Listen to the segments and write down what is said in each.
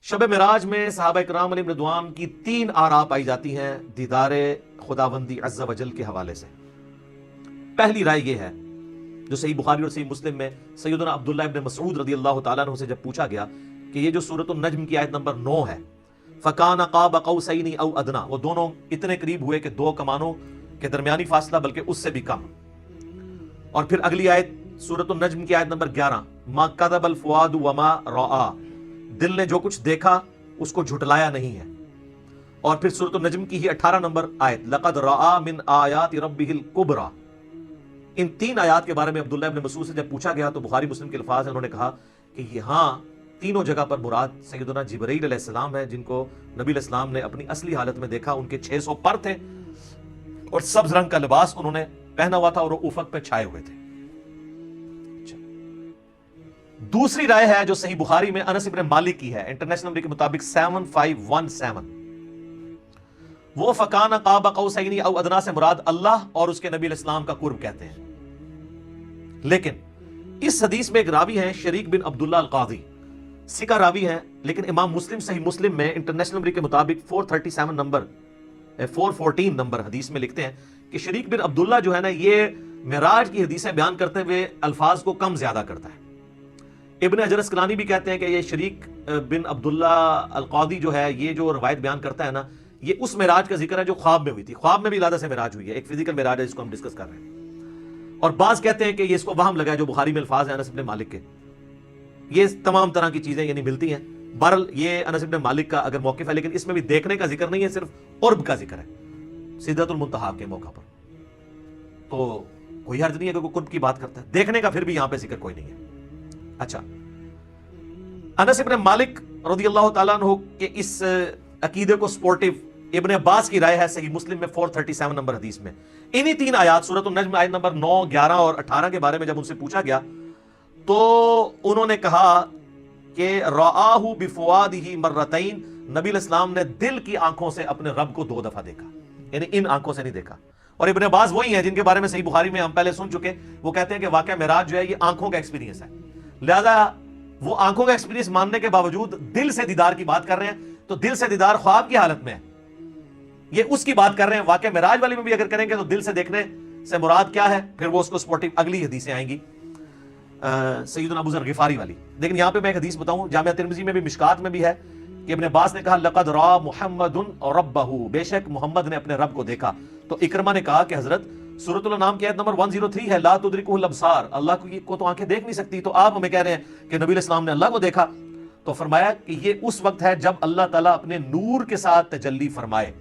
شب معراج میں صحابہ کرام علیہم رضوان کی 3 آراء پائی جاتی ہیں دیدار خداوندی عز و جل کے حوالے سے۔ پہلی رائے یہ ہے جو صحیح بخاری اور صحیح مسلم میں سیدنا عبداللہ ابن مسعود رضی اللہ تعالیٰ عنہ سے جب پوچھا گیا کہ یہ جو سورۃ النجم کی آیت نمبر 9 ہے، فَكَانَ قَابَ قَوْسَيْنِ أَوْ أَدْنَىٰ، وہ دونوں اتنے قریب ہوئے کہ 2 کمانوں کے درمیانی فاصلہ بلکہ اس سے بھی کم۔ اور پھر اگلی آیت سورۃ النجم کی آیت نمبر 11، مَا كَذَبَ الْفُؤَادُ وَمَا رَأَىٰ، دل نے جو کچھ دیکھا اس کو جھٹلایا نہیں ہے۔ اور پھر سورۃ النجم کی ہی 18 نمبر آیت، لَقَدْ رَأَىٰ مِنْ آيَاتِ رَبِّهِ الْكُبْرَىٰ۔ ان 3 آیات کے بارے میں عبداللہ ابن مسعود سے جب پوچھا گیا تو بخاری مسلم کے الفاظ ہیں، انہوں نے کہا کہ یہاں تینوں جگہ پر مراد سیدنا جبرائیل علیہ السلام ہے، جن کو نبی علیہ السلام نے اپنی اصلی حالت میں دیکھا۔ ان کے 600 پر تھے اور سبز رنگ کا لباس انہوں نے پہنا ہوا تھا اور وہ افق پہ چھائے ہوئے تھے۔ دوسری رائے ہے جو صحیح بخاری میں انس ابن مالک کی ہے، انٹرنیشنل نمبر کے مطابق 7517، وہ فکان قاب قوسین او ادنا سے مراد اللہ اور اس کے نبی علیہ السلام کا قرب کہتے ہیں۔ لیکن اس حدیث میں ایک راوی ہیں شریک بن عبداللہ القاضی، ثقہ راوی ہیں، لیکن امام مسلم صحیح مسلم میں انٹرنیشنل نمبر کے مطابق 414 نمبر حدیث میں لکھتے ہیں کہ شریک بن عبداللہ جو ہے نا، یہ معراج کی حدیثیں بیان کرتے ہوئے الفاظ کو کم زیادہ کرتا ہے۔ ابن حجر اسقلانی بھی کہتے ہیں کہ یہ شریک بن عبداللہ القاضی جو ہے، یہ جو روایت بیان کرتا ہے نا، یہ اس معراج کا ذکر ہے جو خواب میں ہوئی تھی۔ خواب میں بھی علادہ سے معراج ہوئی ہے، ایک فزیکل معراج ہے جس کو ہم ڈسکس کر رہے ہیں۔ اور بعض کہتے ہیں کہ یہ اس کو وہم لگا ہے جو بخاری میں الفاظ ہیں انس بن مالک کے۔ یہ تمام طرح کی چیزیں یعنی ملتی ہیں۔ بہرحال یہ انس بن مالک کا اگر موقف ہے، لیکن اس میں بھی دیکھنے کا ذکر نہیں ہے، صرف قرب کا ذکر ہے سدرۃ المنتہا کے موقع پر۔ تو کوئی حرج نہیں ہے کہ کوئی قرب کی بات کرتا ہے، دیکھنے کا پھر بھی یہاں پہ ذکر کوئی نہیں ہے۔ اچھا، انس بن مالک رضی اللہ تعالیٰ عنہ کے اس عقیدے کو سپورٹیو ابن عباس کی رائے ہے صحیح مسلم میں 437 نمبر حدیث میں۔ انہی 3 آیات سورۃ النجم آیت نمبر 9، 11 اور 18 کے بارے میں جب ان سے پوچھا گیا تو انہوں نے کہا کہ رآہ بفؤادہ مرتین، نبی علیہ السلام نے دل کی آنکھوں سے اپنے رب کو 2 دفعہ دیکھا، یعنی ان آنکھوں سے نہیں دیکھا۔ اور ابن عباس وہی ہیں جن کے بارے میں صحیح بخاری میں ہم پہلے سن چکے، وہ کہتے ہیں کہ واقعہ معراج جو ہے یہ آنکھوں کا ایکسپیرینس ہے، لہذا وہ آنکھوں کا ایکسپیرینس ماننے کے باوجود دل سے دیدار کی بات کر رہے ہیں، تو دل سے دیدار خواب کی حالت میں ہے، یہ اس کی بات کر رہے ہیں۔ واقعہ معراج والی میں بھی اگر کریں گے تو دل سے دیکھنے سے مراد کیا ہے، پھر وہ اس کو سپورٹیو اگلی حدیثیں آئیں گی سیدنا ابو ذر غفاری والی۔ لیکن یہاں پہ میں ایک حدیث بتاؤں، جامعہ ترمذی میں بھی مشکات میں بھی ہے کہ ابن عباس نے کہا لقد را محمد ربہ، بے شک محمد نے اپنے رب کو دیکھا۔ تو اکرمہ نے کہا کہ حضرت سورۃ الانعام کی آیت نمبر 103 ہے، لا تدرکہ الابصار، اللہ کو تو آنکھیں دیکھ نہیں سکتی، تو آپ ہمیں کہہ رہے ہیں کہ نبی علیہ السلام نے اللہ کو دیکھا۔ تو فرمایا کہ یہ اس وقت ہے جب اللہ تعالیٰ اپنے نور کے ساتھ تجلی فرمائے،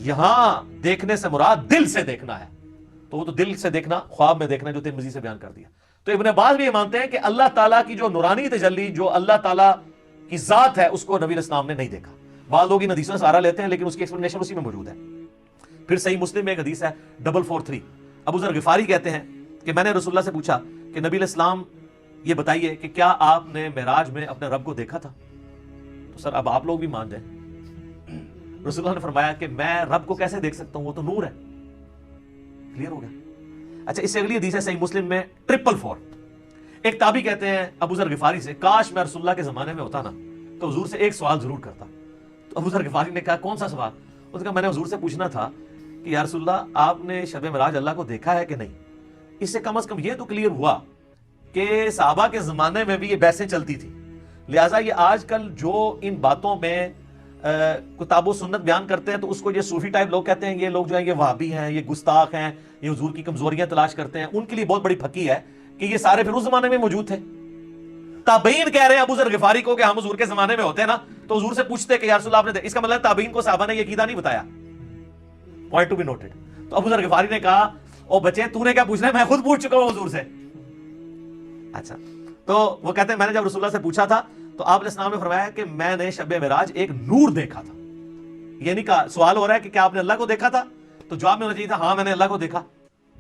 یہاں دیکھنے سے مراد دل سے دیکھنا ہے، تو وہ تو دل سے دیکھنا خواب میں دیکھنا جو ترمذی سے بیان کر دیا۔ تو ابن عباس بھی یہ مانتے ہیں کہ اللہ تعالیٰ کی جو نورانی تجلی، جو اللہ تعالیٰ کی ذات ہے، اس کو نبی علیہ السلام نے نہیں دیکھا۔ بعض لوگ ان حدیثوں سے سہارا لیتے ہیں، لیکن اس کی ایکسپلینیشن اسی میں موجود ہے۔ پھر صحیح مسلم میں ایک حدیث ہے 443، ابو ذر غفاری کہتے ہیں کہ میں نے رسول اللہ سے پوچھا کہ نبی علیہ السلام یہ بتائیے کہ کیا آپ نے معراج میں اپنے رب کو دیکھا تھا؟ تو سر اب آپ لوگ بھی مان جائیں۔ رسول اللہ نے فرمایا کہ میں رب کو کیسے دیکھ سکتا ہوں، وہ تو نور ہے۔ کلیئر ہو گیا؟ اچھا، اس سے اگلی حدیث ہے صحیح مسلم میں 444۔ ایک تابعی کہتے ہیں ابو ذر غفاری سے، کاش میں رسول اللہ کے زمانے میں ہوتا نا تو حضور سے ایک سوال ضرور کرتا۔ تو ابو ذر غفاری نے کہا کون سا سوال؟ اس نے کہا میں نے حضور سے پوچھنا تھا کہ یا رسول اللہ آپ نے شب معراج اللہ کو دیکھا ہے کہ نہیں؟ اس سے کم از کم یہ تو کلیئر ہوا کہ صحابہ کے زمانے میں بھی یہ بحثیں چلتی تھی، لہٰذا یہ آج کل جو ان باتوں میں کتاب و سنت بیان کرتے ہیں تو اس کو یہ صوفی ٹائپ لوگ کہتے ہیں، یہ لوگ جو ہیں یہ وہابی ہیں، یہ گستاخ ہیں، یہ حضور کی کمزوریاں تلاش کرتے ہیں، ان کے لیے بہت بڑی پھکی ہے کہ یہ سارے پھر اس زمانے میں موجود تھے۔ تابعین کہہ رہے ہیں ابو ذر غفاری کو کہ ہم حضور کے زمانے میں ہوتے ہیں نا تو حضور سے پوچھتے کہ یا رسول اللہ آپ نے، اس کا مطلب تابعین کو صحابہ نے یہ عقیدہ نہیں بتایا۔ Point to be noted. تو ابو ذر غفاری نے کہا او بچے تو نے کیا پوچھنا ہے، میں خود پوچھ چکا ہوں حضور سے۔ اچھا، تو وہ کہتے ہیں میں نے جب رسول اللہ سے پوچھا تھا تو آپ علیہ السلام نے فرمایا کہ میں نے شب معراج ایک نور دیکھا تھا۔ یہ نہیں کہا، سوال ہو رہا ہے کہ کیا آپ نے اللہ کو دیکھا تھا، تو جواب میں ہونا چاہیے تھا ہاں میں نے اللہ کو دیکھا۔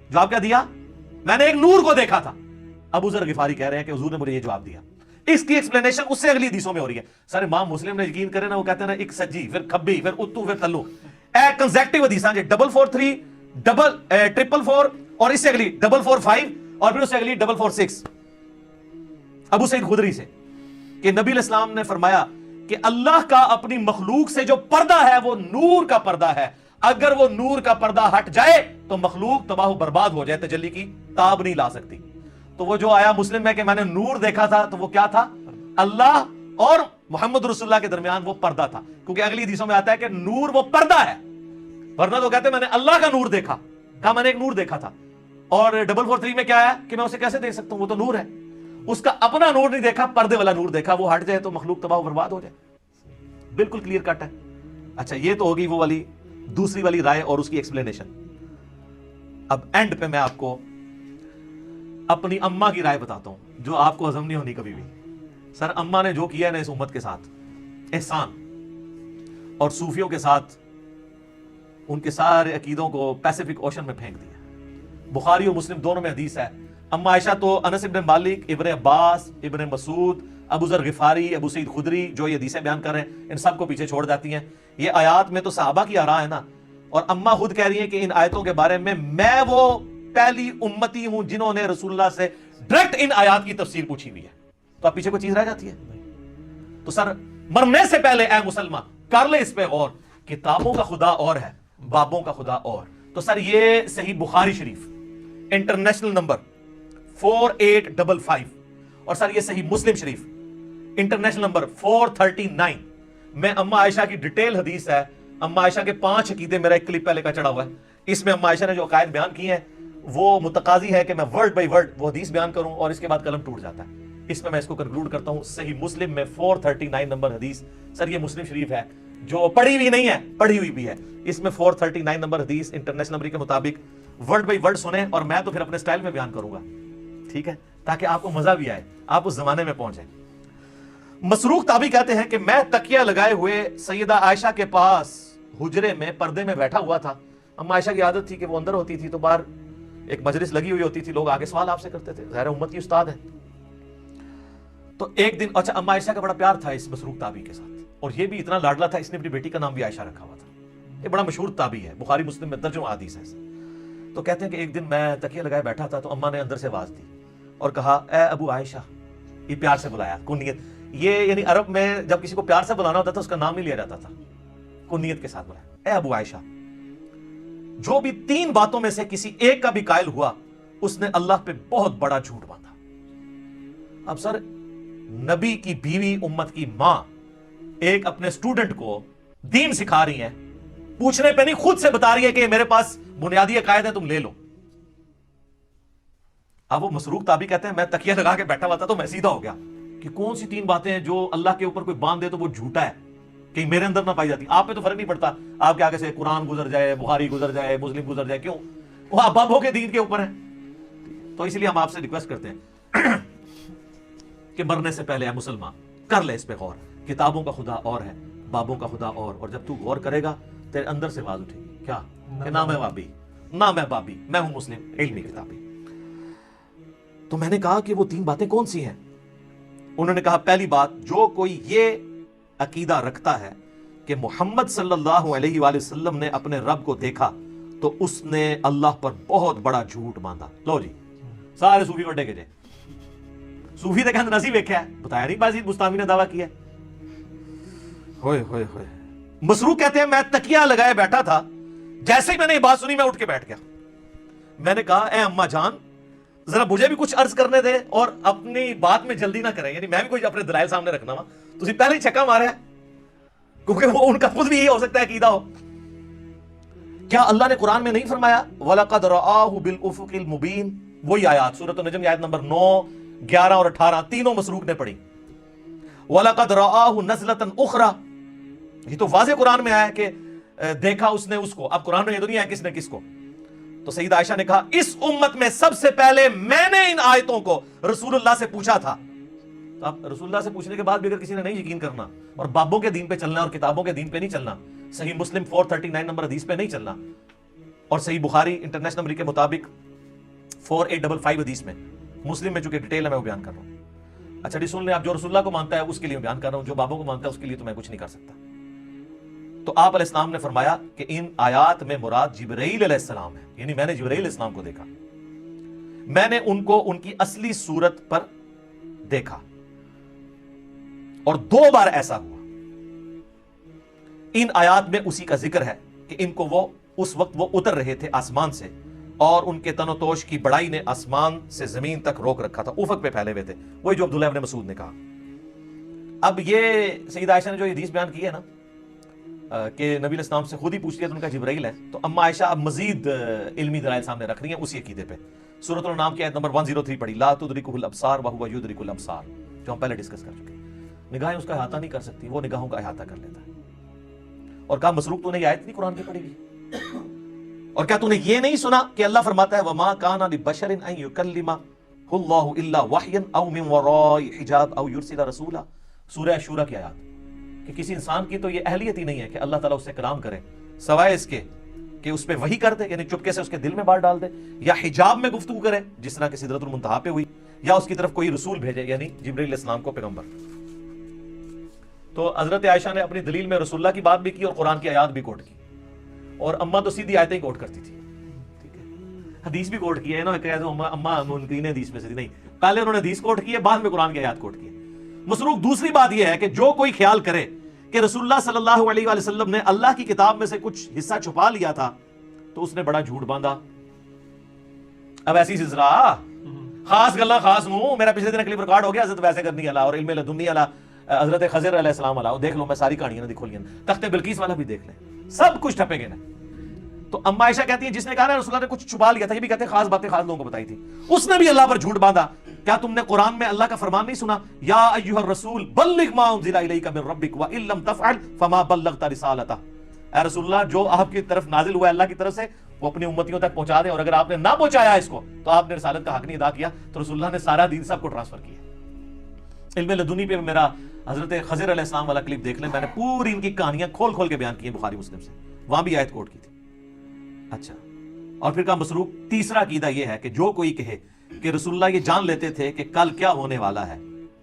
جواب کیا دیا؟ میں نے ایک نور کو دیکھا تھا۔ ابو ذر غفاری کہہ رہے ہیں کہ حضور نے مجھے یہ جواب دیا۔ اس کی ایکسپلینیشن اس سے اگلی حدیثوں میں ہو رہی ہے۔ سر امام مسلم نے یقین کرے نا، وہ کہتے ہیں نا ایک سجی پھر کھبی پھر اتو پھر تلو، اے کنزیکٹیو حدیثاں جی 443 444 اور اس سے اگلی 445 اور پھر اس سے اگلی 446 ابو سعید خدری سے کہ نبی علیہ السلام نے فرمایا کہ اللہ کا اپنی مخلوق سے جو پردہ ہے وہ نور کا پردہ ہے، اگر وہ نور کا پردہ ہٹ جائے تو مخلوق تباہ و برباد ہو جائے، تجلی کی تاب نہیں لا سکتی۔ تو وہ جو آیا مسلم میں کہ میں نے نور دیکھا تھا، تو وہ کیا تھا؟ اللہ اور محمد رسول اللہ کے درمیان وہ پردہ تھا، کیونکہ اگلی حدیثوں میں آتا ہے کہ نور وہ پردہ ہے، ورنہ تو کہتے ہیں میں نے اللہ کا نور دیکھا، کہا میں نے ایک نور دیکھا تھا۔ اور 443 میں کیا ہے کہ میں اسے کیسے دیکھ سکتا ہوں، وہ تو نور ہے، اس کا اپنا نور نہیں دیکھا، پردے والا نور دیکھا، وہ ہٹ جائے تو مخلوق تباہ و برباد ہو جائے۔ بالکل کلیئر کٹ ہے۔ اچھا یہ تو ہوگی وہ والی دوسری والی رائے اور اس کی ایکسپلینیشن۔ اب اینڈ پہ میں آپ کو اپنی اماں کی رائے بتاتا ہوں جو آپ کو ہضم نہیں ہونی کبھی بھی۔ سر اماں نے جو کیا ہے نا اس امت کے ساتھ احسان، اور صوفیوں کے ساتھ ان کے سارے عقیدوں کو پیسیفک اوشن میں پھینک دیا۔ بخاری اور مسلم دونوں میں حدیث ہے، اما عائشہ تو انس ابن مالک، ابن عباس، ابن مسعود، ابو ذر غفاری، ابو سعید خدری جو یہ حدیثیں بیان کر رہے ہیں ان سب کو پیچھے چھوڑ جاتی ہیں۔ یہ آیات میں تو صحابہ کی آراء ہے نا، اور اما خود کہہ رہی ہیں کہ ان آیتوں کے بارے میں وہ پہلی امتی ہوں جنہوں نے رسول اللہ سے ڈائریکٹ ان آیات کی تفسیر پوچھی ہوئی ہے۔ تو اب پیچھے کوئی چیز رہ جاتی ہے؟ تو سر مرنے سے پہلے اے مسلمان کر لے اس پہ غور، کتابوں کا خدا اور ہے، بابوں کا خدا اور۔ تو سر یہ صحیح بخاری شریف انٹرنیشنل نمبر 4855، اور سر یہ صحیح مسلم شریف انٹرنیشنل نمبر 439 میں اما عائشہ کی ڈیٹیل حدیث ہے۔ اما عائشہ کے 5 عقیدے، میرا ایک کلپ پہلے کا چڑھا ہوا ہے، اس میں اما عائشہ نے جو عقائد بیان کیے ہیں وہ متقاضی ہے کہ میں ورڈ بائی ورڈ وہ حدیث بیان کروں، اور اس کے بعد قلم ٹوٹ جاتا ہے۔ اس میں اس کو کنکلوڈ کرتا ہوں۔ صحیح مسلم میں 439 نمبر حدیث، سر یہ مسلم شریف ہے جو پڑھی ہوئی نہیں ہے، پڑھی ہوئی بھی ہے۔ اس میں 439 نمبر حدیث انٹرنیشنل نمبر کے مطابق ورڈ بائی ورڈ سنیں، اور میں تو پھر اپنے سٹائل میں بیان کروں گا، ٹھیک ہے، تاکہ آپ کو مزہ بھی آئے، آپ اس زمانے میں پہنچیں۔ مسروق تابعی کہتے ہیں کہ میں تکیہ لگائے ہوئے سیدہ عائشہ کے پاس حجرے میں پردے میں بیٹھا ہوا تھا۔ اما عائشہ کی عادت تھی کہ وہ اندر ہوتی تھی تو باہر ایک مجلس لگی ہوئی ہوتی تھی، لوگ آگے سوال آپ سے کرتے تھے، ظاہر امت کی استاد ہے۔ تو ایک دن، اچھا اما عائشہ کا بڑا پیار تھا اس مسروق تابعی کے ساتھ، اور یہ بھی اتنا لاڈلا تھا اس نے اپنی بیٹی کا نام بھی عائشہ رکھا ہوا تھا۔ یہ بڑا مشہور تابعی ہے، بخاری مسلم میں درجنوں حدیث ہے۔ تو کہتے ہیں کہ ایک دن میں تکیہ لگائے بیٹھا تھا تو اما نے اندر سے آواز دی اور کہا اے ابو عائشہ، یہ پیار سے بلایا، کنیت، یہ یعنی عرب میں جب کسی کو پیار سے بلانا ہوتا تھا اس کا نام نہیں لیا جاتا تھا، کنیت کے ساتھ بلایا، اے ابو عائشہ، جو بھی 3 باتوں میں سے کسی ایک کا بھی قائل ہوا اس نے اللہ پہ بہت بڑا جھوٹ باندھا۔ اب سر نبی کی بیوی، امت کی ماں، ایک اپنے اسٹوڈنٹ کو دین سکھا رہی ہیں، پوچھنے پہ نہیں خود سے بتا رہی ہے کہ میرے پاس بنیادی عقائد ہے تم لے لو۔ اب وہ مسروق تابعی کہتے ہیں میں تکیہ لگا کے بیٹھا ہوا تھا تو میں سیدھا ہو گیا کہ کون سی 3 باتیں ہیں جو اللہ کے اوپر کوئی باندھ دے تو وہ جھوٹا ہے، کہیں میرے اندر نہ پائی جاتی۔ آپ پہ تو فرق نہیں پڑتا، آپ کے آگے سے قرآن گزر جائے، بخاری گزر جائے، مسلم گزر جائے، کیوں؟ وہ آپ بابوں کے دین کے اوپر ہے۔ تو اس لیے ہم آپ سے ریکویسٹ کرتے ہیں کہ مرنے سے پہلے اے مسلمان کر لے اس پہ غور، کتابوں کا خدا اور ہے، بابوں کا خدا اور جب تو غور کرے گا تیرے اندر سے آواز اٹھے گی، کیا کہ نہ میں بابی، نہ میں بابی، میں ہوں مسلم علمی کتابی۔ تو میں نے کہا کہ وہ 3 باتیں کون سی ہیں؟ انہوں نے کہا پہلی بات، جو کوئی یہ عقیدہ رکھتا ہے کہ محمد صلی اللہ علیہ وآلہ وسلم نے اپنے رب کو دیکھا تو اس نے اللہ پر بہت بڑا جھوٹ باندھا۔ لو جی سارے صوفی وڈے کے جے صوفی تے کہندے نسی ویکھیا ہے، بتایا نہیں بازید بستامی نے دعویٰ کیا ہے۔ ہوئے ہوئے ہوئے، مسروق کہتے ہیں میں تکیہ لگائے بیٹھا تھا، جیسے ہی میں نے یہ بات سنی میں اٹھ کے بیٹھ گیا۔ میں نے کہا اے اماں جان ذرا مجھے بھی کچھ عرض کرنے دے، اور اپنی بات میں جلدی نہ کریں، یعنی میں بھی کوئی اپنے دلائل سامنے رکھنا وا، تسی پہلے ہی چھکا مارے ہیں، کیونکہ وہ ان کا خود بھی یہ ہو سکتا ہے عقیدہ ہو۔ کیا اللہ نے قرآن میں نہیں فرمایا وَلَقَدْ رَآهُ بِالْأُفُقِ الْمُبِينِ؟ وہی آیات سورۃ النجم آیت نمبر 9، 11 اور 18 تینوں مسروق نے پڑھی۔ وَلَقَدْ رَآهُ نَزْلَةً أُخْرَى، یہ تو واضح قرآن میں آیا کہ دیکھا اس نے اس کو، اب قرآن میں یہ تو نہیں ہے کس نے کس کو۔ تو سیدہ عائشہ نے کہا اس امت میں سب سے پہلے میں نے ان آیتوں کو رسول اللہ سے پوچھا تھا۔ تو اب رسول اللہ سے پوچھنے کے بعد بھی اگر کسی نے نہیں یقین کرنا اور بابوں کے دین پہ چلنا اور کتابوں کے دین پہ نہیں چلنا، صحیح مسلم 439 نمبر حدیث پہ نہیں چلنا، اور صحیح بخاری انٹرنیشنل نمبر کے مطابق 4855 حدیث میں، مسلم میں چونکہ ڈیٹیل ہے میں وہ بیان کر رہا ہوں۔ اچھا جی سن لیں، آپ جو رسول اللہ کو مانتا ہے اس کے لیے بیان کر رہا ہوں، جو بابوں کو مانتا ہے اس کے لیے تو میں کچھ نہیں کر سکتا۔ تو آپ علیہ السلام نے فرمایا کہ ان آیات میں مراد جبرائیل علیہ السلام ہے، یعنی میں نے جبرائیل علیہ السلام کو دیکھا، میں نے ان کو ان کی اصلی صورت پر دیکھا، اور 2 بار ایسا ہوا۔ ان آیات میں اسی کا ذکر ہے کہ ان کو وہ اس وقت وہ اتر رہے تھے آسمان سے اور ان کے تن و توش کی بڑائی نے آسمان سے زمین تک روک رکھا تھا، افق پہ پھیلے ہوئے تھے، وہی جو عبداللہ ابن مسعود نے کہا۔ اب یہ سیدہ عائشہ نے جو حدیث بیان کی ہے نا کہ نبی علیہ السلام سے خود ہی پوچھ لیا تو ان کا جبرائیل ہے، تو اما عائشہ اب مزید علمی دلائل سامنے رکھ رہی ہیں اسی عقیدے پہ۔ سورۃ الانعام کی آیت نمبر 103 پڑھی، لا تدرکہ الابصار وہو یدرک الابصار، جو ہم پہلے ڈسکس کر چکے ہیں۔ نگاہیں اس کا احاطہ نہیں کر سکتی، وہ نگاہوں کا احاطہ کر لیتا ہے۔ اور کہا مسروق تو نے یہ آیت نہیں قرآن کی پڑھی ہوئی؟ اور کیا تو نے یہ نہیں سنا کہ اللہ فرماتا ہے وما کان لبشر ان یکلمہ اللہ الا وحیا او من وراء حجاب او یرسل رسولا، سورہ شورى کی آیات، کہ کسی انسان کی تو یہ اہلیت ہی نہیں ہے کہ اللہ تعالیٰ اس سے کلام کرے سوائے اس کے کہ اس پہ وحی کر دے، یعنی چپکے سے اس کے دل میں بات ڈال دے، یا حجاب میں گفتگو کرے جس طرح کہ سدرۃ المنتہا پہ ہوئی، یا اس کی طرف کوئی رسول بھیجے یعنی جبرائیل علیہ السلام کو پیغمبر۔ تو حضرت عائشہ نے اپنی دلیل میں رسول اللہ کی بات بھی کی اور قرآن کی آیات بھی کوٹ کی، اور اماں تو سیدھی آیتیں ہی کوٹ کرتی تھی، ٹھیک ہے، حدیث بھی کوٹ کی ہے نا، کہ اماں منکرین حدیث میں سے تھی، نہیں، پہلے انہوں نے حدیث کوٹ کی ہے، بعد میں قرآن کی آیات کوٹ کی ہے۔ مسروق دوسری بات یہ ہے کہ جو کوئی خیال کرے کہ رسول اللہ صلی اللہ علیہ وآلہ وسلم نے اللہ کی کتاب میں سے کچھ حصہ چھپا لیا تھا تو اس نے بڑا جھوٹ باندھا۔ اب ایسی سلسلہ خاص گلا خاص نو، میرا پچھلے دن کلپ ریکارڈ ہو گیا حضرت ویسے کرنی والا اور علم لدنی والا، حضرت خضر علیہ السلام والا، دیکھ لو، میں ساری کہانیاں دکھو لی، تخت بلقیس والا بھی دیکھ لیں، سب کچھ ٹھپے گئے نا۔ تو اما عائشہ کہتی ہیں جس نے کہا نا رسول اللہ نے کچھ چھپا لیا تھا، یہ بھی کہتے ہیں خاص باتیں خاص لوگوں کو بتائی تھی، اس نے بھی اللہ پر جھوٹ باندھا۔ کیا تم نے قرآن میں اللہ کا فرمان نہیں سنا، یا ایھا الرسول بلغ ما انزل الیک من ربک وان لم تفعل فما بلغت رسالتہ، اے رسول اللہ جو آپ کی طرف نازل ہوا ہے اللہ کی طرف سے وہ اپنی امتیوں تک پہنچا دیں، اور اگر آپ نے نہ پہنچایا اس کو تو آپ نے رسالت کا حق نہیں ادا کیا۔ تو رسول اللہ نے سارا دین سب کو ٹرانسفر کیا۔ علم لدنی پہ میرا حضرت خضر علیہ السلام والا کلپ دیکھ لیں، میں نے پوری ان کی کہانیاں کھول کھول کے بیان کی ہیں بخاری مسلم سے، وہاں بھی آیت کوٹ کی تھی۔ اچھا، اور پھر کا مسروق تیسرا عقیدہ یہ ہے کہ جو کوئی کہے کہ رسول اللہ یہ جان لیتے تھے کہ کل کیا ہونے والا ہے،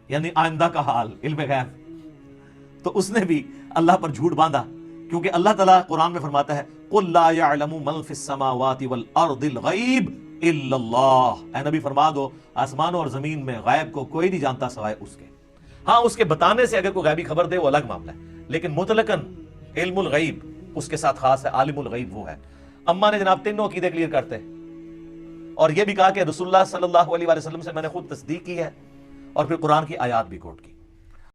یعنی آئندہ کا حال، علم غیب، تو اس نے بھی اللہ پر جھوٹ باندھا، کیونکہ اللہ تعالیٰ قرآن میں فرماتا ہے قُلْ لَا يَعْلَمُ مَنْ فِي السَّمَاوَاتِ وَالْأَرْضِ الْغَيْبِ إِلَّا اللَّهُ، اے نبی فرما دو آسمانوں اور زمین میں غیب کو کوئی نہیں جانتا سوائے اس کے۔ ہاں اس کے بتانے سے اگر کوئی غیبی خبر دے وہ الگ معاملہ ہے، لیکن مطلقاً علم الغیب اس کے ساتھ خاص ہے، عالم الغیب وہ ہے۔ اماں نے جناب تینوں عقیدے کلیئر کرتے اور یہ بھی کہا کہ رسول اللہ صلی اللہ علیہ وسلم سے میں نے خود تصدیق کی ہے، اور پھر قرآن کی آیات بھی کوٹ کی۔